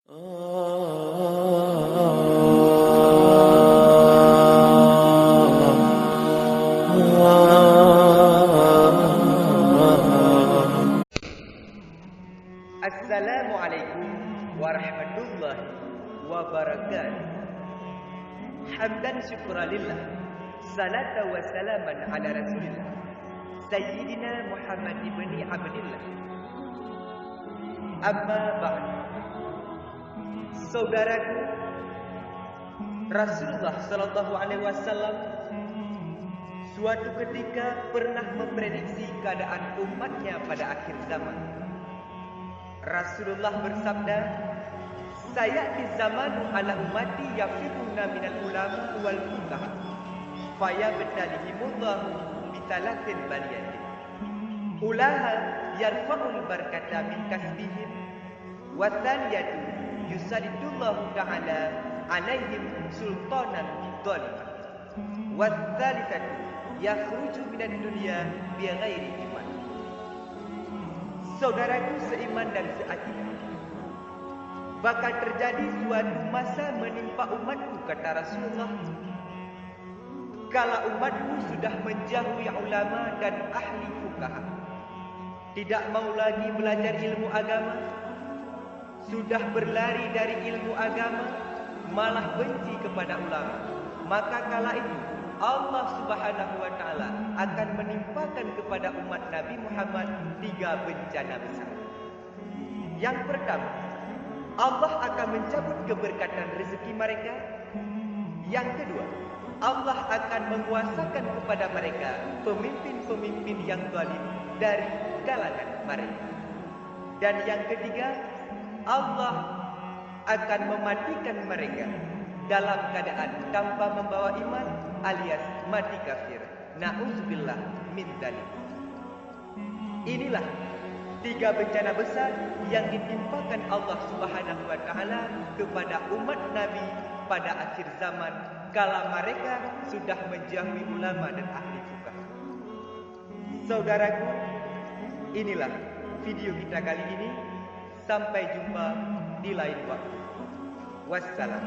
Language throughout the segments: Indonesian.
Assalamualaikum warahmatullahi wabarakatuh. Hamdan syukralillah, salata wa salaman ala rasulillah, Sayyidina Muhammad ibni Abdillah. Amma ba'd. Saudaraku, Rasulullah sallallahu alaihi wasallam suatu ketika pernah memprediksi keadaan umatnya pada akhir zaman. Rasulullah bersabda, "Sayati zamanu ala ummati yafiruna minal ulama wal fuqaha, fayabtalihimullahu bitalatin baliyatin. Ulaha yarfa'ul barakata min kasbihim, wa thaniyatu yusadidullahu ta'ala alaihim sultanan dhaliman, wa thalithatu yakhruju minad dunya bighairi iman." Saudaraku seiman dan seakidah, bakal terjadi suatu masa menimpa umatku, kata Rasulullah, kala umatku sudah menjauhi ulama dan ahli fuqaha, tidak mau lagi belajar ilmu agama, sudah berlari dari ilmu agama, malah benci kepada ulama. Maka kala itu Allah subhanahu wa ta'ala akan menimpakan kepada umat Nabi Muhammad 3 bencana besar. Yang pertama, Allah akan mencabut keberkatan rezeki mereka. Yang kedua, Allah akan menguasakan kepada mereka pemimpin-pemimpin yang zalim dari kalangan mereka. Dan yang ketiga, Allah akan mematikan mereka dalam keadaan tanpa membawa iman, alias mati kafir. Na'udzubillah min dzalik. Inilah 3 bencana besar yang ditimpakan Allah Subhanahu wa taala kepada umat Nabi pada akhir zaman kala mereka sudah menjauhi ulama dan ahli fuqaha. Saudaraku, inilah video kita kali ini. Sampai jumpa di lain waktu. Wassalam.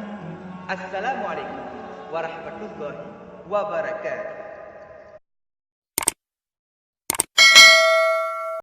Assalamualaikum warahmatullahi wabarakatuh.